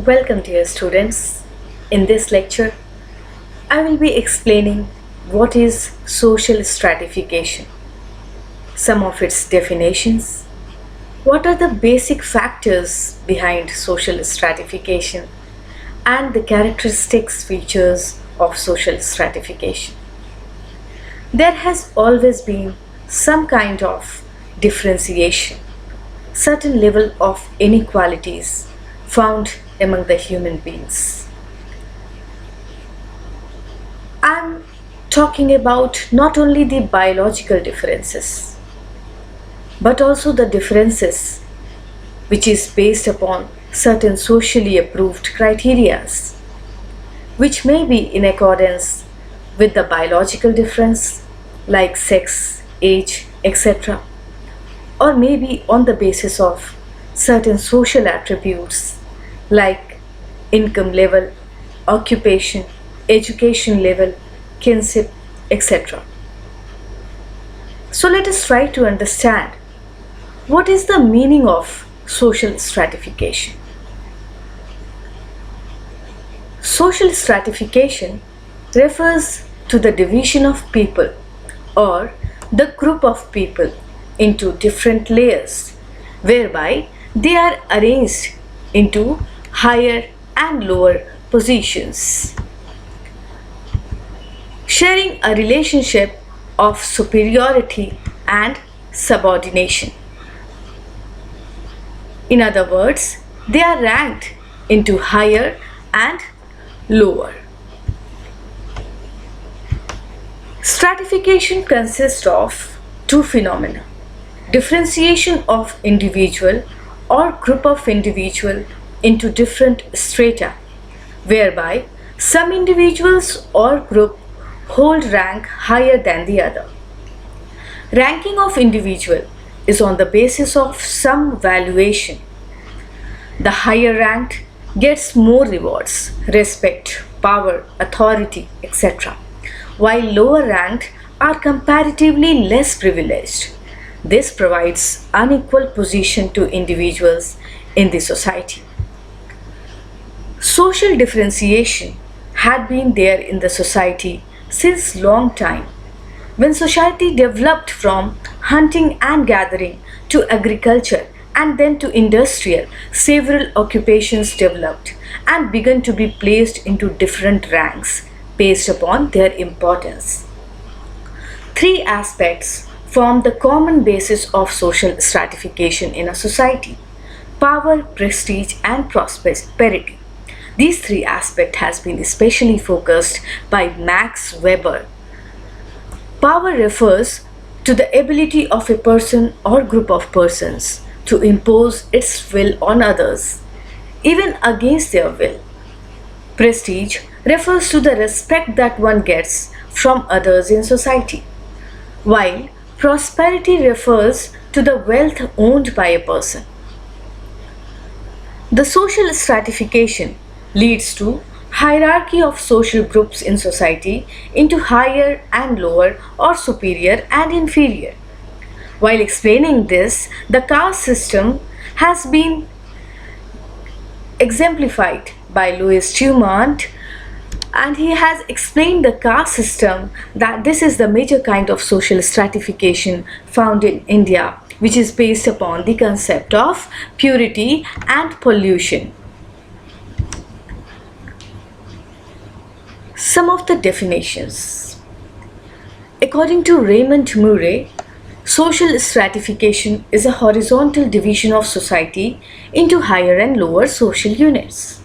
Welcome, dear students. In this lecture, I will be explaining what is social stratification, some of its definitions, what are the basic factors behind social stratification, and the characteristics features of social stratification. There has always been some kind of differentiation, certain level of inequalities found among the human beings. I'm talking about not only the biological differences, but also the differences which is based upon certain socially approved criteria, which may be in accordance with the biological difference like sex, age, etc., or maybe on the basis of certain social attributes like income level, occupation, education level, kinship, etc. So let us try to understand what is the meaning of social stratification. Social stratification refers to the division of people or the group of people into different layers, whereby they are arranged into higher and lower positions, sharing a relationship of superiority and subordination. In other words, they are ranked into higher and lower. Stratification consists of two phenomena: differentiation of individual or group of individual into different strata, whereby some individuals or group hold rank higher than the other. Ranking of individual is on the basis of some valuation. The higher ranked gets more rewards, respect, power, authority, etc., while lower ranked are comparatively less privileged. This provides unequal position to individuals in the society. Social differentiation had been there in the society since long time. When society developed from hunting and gathering to agriculture and then to industrial, several occupations developed and began to be placed into different ranks based upon their importance. Three aspects form the common basis of social stratification in a society: power, prestige, and prosperity. These three aspects has been especially focused by Max Weber. Power refers to the ability of a person or group of persons to impose its will on others, even against their will. Prestige refers to the respect that one gets from others in society, while prosperity refers to the wealth owned by a person. The social stratification leads to hierarchy of social groups in society into higher and lower or superior and inferior. While explaining this, the caste system has been exemplified by Louis Dumont, and he has explained the caste system that this is the major kind of social stratification found in India, which is based upon the concept of purity and pollution. Some of the definitions. According to Raymond Murray, social stratification is a horizontal division of society into higher and lower social units.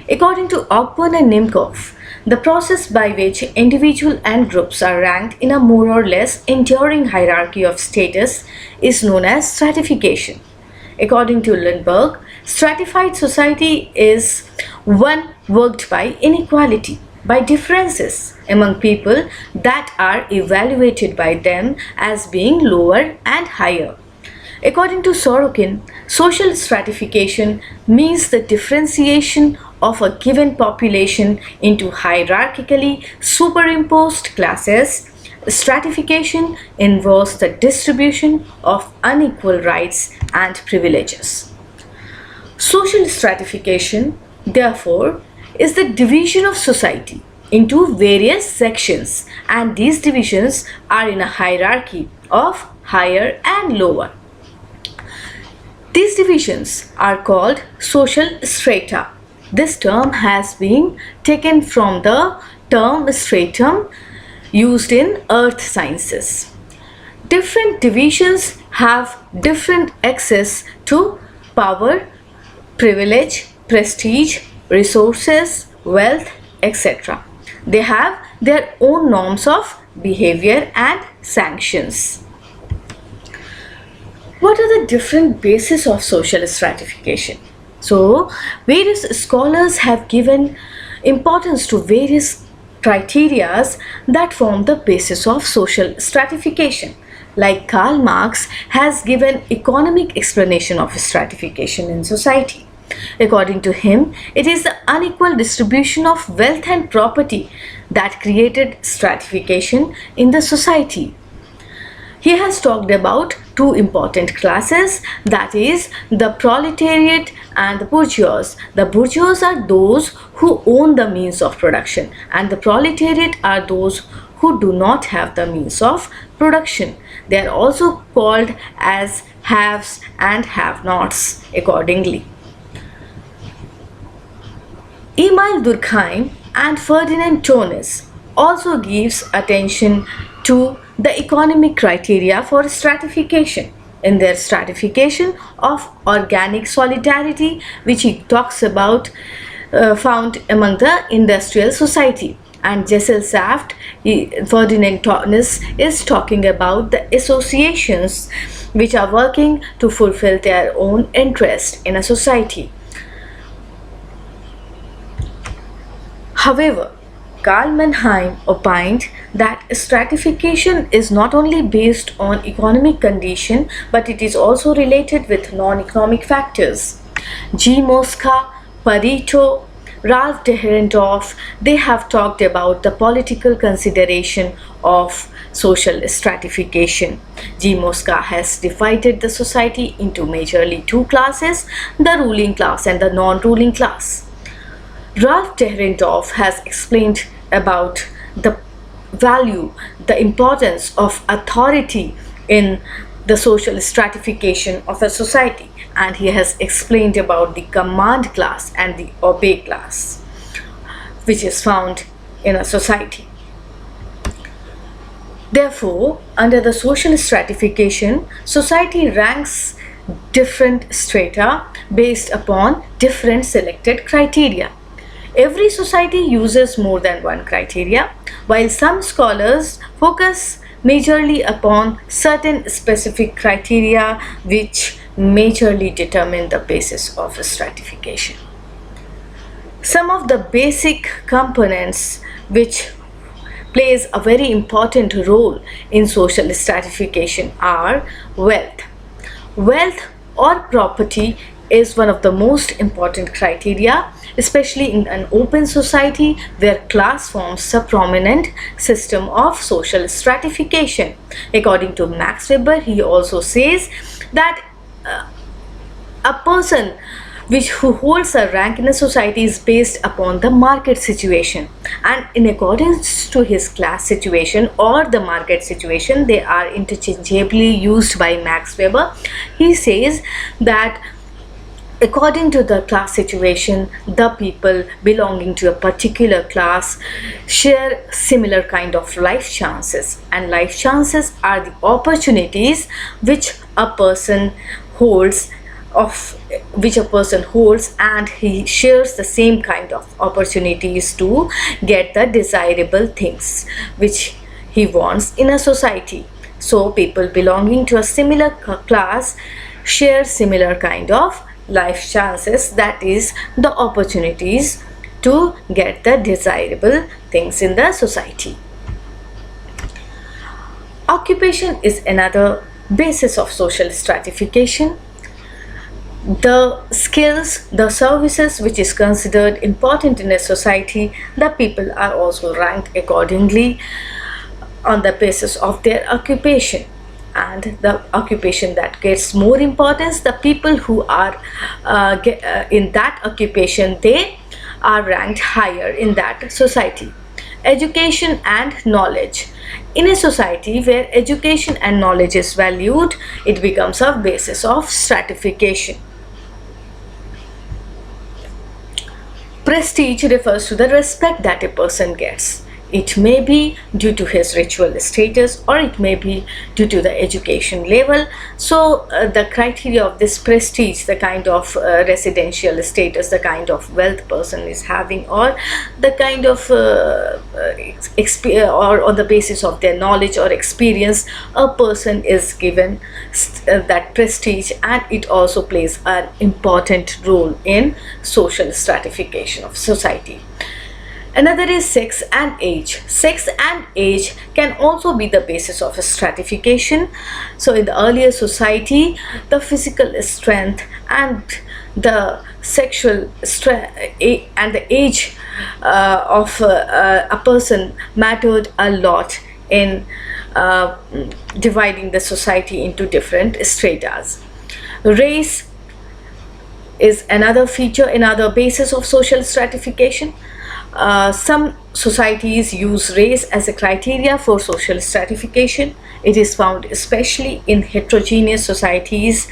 According to Ogburn and Nimkov, the process by which individual and groups are ranked in a more or less enduring hierarchy of status is known as stratification. According to Lundberg, stratified society is one worked by inequality, by differences among people that are evaluated by them as being lower and higher. According to Sorokin, social stratification means the differentiation of a given population into hierarchically superimposed classes. Stratification involves the distribution of unequal rights and privileges. Social stratification therefore, is the division of society into various sections, and these divisions are in a hierarchy of higher and lower. These divisions are called social strata. This term has been taken from the term stratum used in earth sciences. Different divisions have different access to power, privilege, prestige, resources, wealth, etc. They have their own norms of behavior and sanctions. What are the different bases of social stratification? So, various scholars have given importance to various criteria that form the basis of social stratification. Like Karl Marx has given economic explanation of stratification in society. According to him, it is the unequal distribution of wealth and property that created stratification in the society. He has talked about two important classes, that is the proletariat and the bourgeois. The bourgeois are those who own the means of production, and the proletariat are those who do not have the means of production. They are also called as haves and have-nots accordingly. Emile Durkheim and Ferdinand Tönnies also gives attention to the economic criteria for stratification in their stratification of organic solidarity, which he talks about found among the industrial society. And Gesellschaft, Ferdinand Tönnies is talking about the associations which are working to fulfill their own interest in a society. However, Karl Mannheim opined that stratification is not only based on economic condition, but it is also related with non-economic factors. G. Mosca, Pareto, Ralph Dahrendorf, they have talked about the political consideration of social stratification. G. Mosca has divided the society into majorly two classes, the ruling class and the non-ruling class. Ralph Dahrendorf has explained about the value, the importance of authority in the social stratification of a society, and he has explained about the command class and the obey class which is found in a society. Therefore, under the social stratification, society ranks different strata based upon different selected criteria. Every society uses more than one criteria, while some scholars focus majorly upon certain specific criteria which majorly determine the basis of stratification. Some of the basic components which plays a very important role in social stratification are wealth. Wealth or property is one of the most important criteria, especially in an open society where class forms a prominent system of social stratification. According to Max Weber, he also says that a person who holds a rank in a society is based upon the market situation, and in accordance to his class situation or the market situation, they are interchangeably used by Max Weber. He says that according to the class situation, the people belonging to a particular class share similar kind of life chances, and life chances are the opportunities which a person holds and he shares the same kind of opportunities to get the desirable things which he wants in a society. So people belonging to a similar class share similar kind of life chances, that is the opportunities to get the desirable things in the society. Occupation is another basis of social stratification. The skills, the services which is considered important in a society, the people are also ranked accordingly on the basis of their occupation. and the occupation that gets more importance, the people who are in that occupation, they are ranked higher in that society. Education and knowledge. In a society where education and knowledge is valued, it becomes a basis of stratification. Prestige refers to the respect that a person gets. It may be due to his ritual status, or it may be due to the education level. So the criteria of this prestige, the kind of residential status, the kind of wealth person is having, or the kind of or on the basis of their knowledge or experience, a person is given that prestige, and it also plays an important role in social stratification of society. Another is sex and age. Sex and age can also be the basis of a stratification. So in the earlier society, the physical strength and the sexual strength and the age of a person mattered a lot in dividing the society into different stratas. Race is another feature, another basis of social stratification. Some societies use race as a criteria for social stratification. It is found especially in heterogeneous societies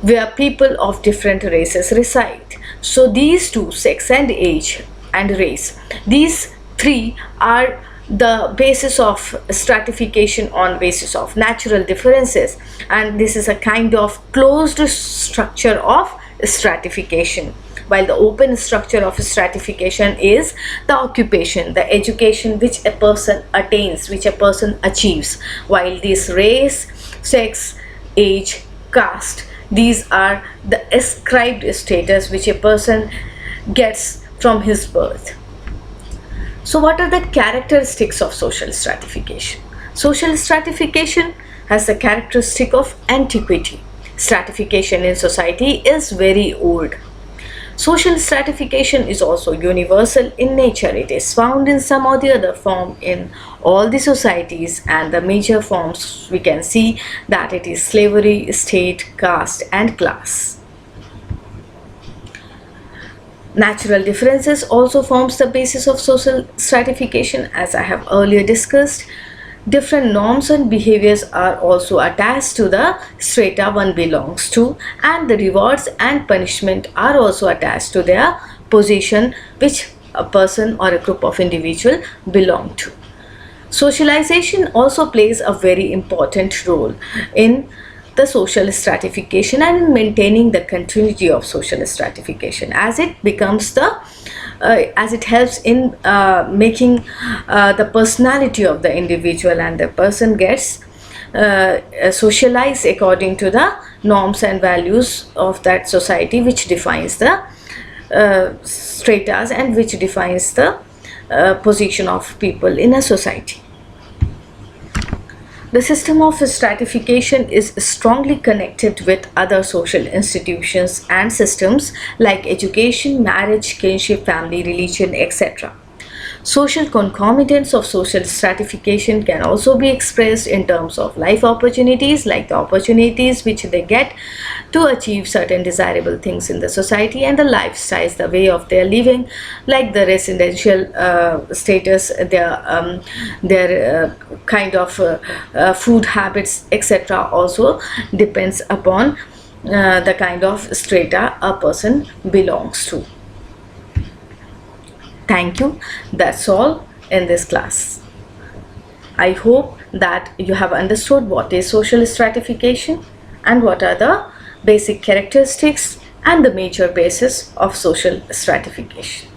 where people of different races reside. So these two, sex and age and race, these three are the basis of stratification on basis of natural differences, and this is a kind of closed structure of stratification, while the open structure of stratification is the occupation, the education which a person attains, which a person achieves, while this race, sex, age, caste, these are the ascribed status which a person gets from his birth. So what are the characteristics of social stratification? Social stratification has the characteristic of antiquity. Stratification in society is very old. Social stratification is also universal in nature. It is found in some or the other form in all the societies, and the major forms we can see that it is slavery, state, caste and class. Natural differences also forms the basis of social stratification, as I have earlier discussed. Different norms and behaviors are also attached to the strata one belongs to, and the rewards and punishment are also attached to their position which a person or a group of individual belong to. Socialization also plays a very important role in the social stratification and in maintaining the continuity of social stratification, as it becomes the as it helps in making the personality of the individual, and the person gets socialized according to the norms and values of that society, which defines the stratas and which defines the position of people in a society. The system of stratification is strongly connected with other social institutions and systems like education, marriage, kinship, family, religion, etc. Social concomitants of social stratification can also be expressed in terms of life opportunities, like the opportunities which they get to achieve certain desirable things in the society, and the lifestyles, the way of their living, like the residential status, their kind of food habits, etc. also depends upon the kind of strata a person belongs to. Thank you. That's all in this class. I hope that you have understood what is social stratification and what are the basic characteristics and the major basis of social stratification.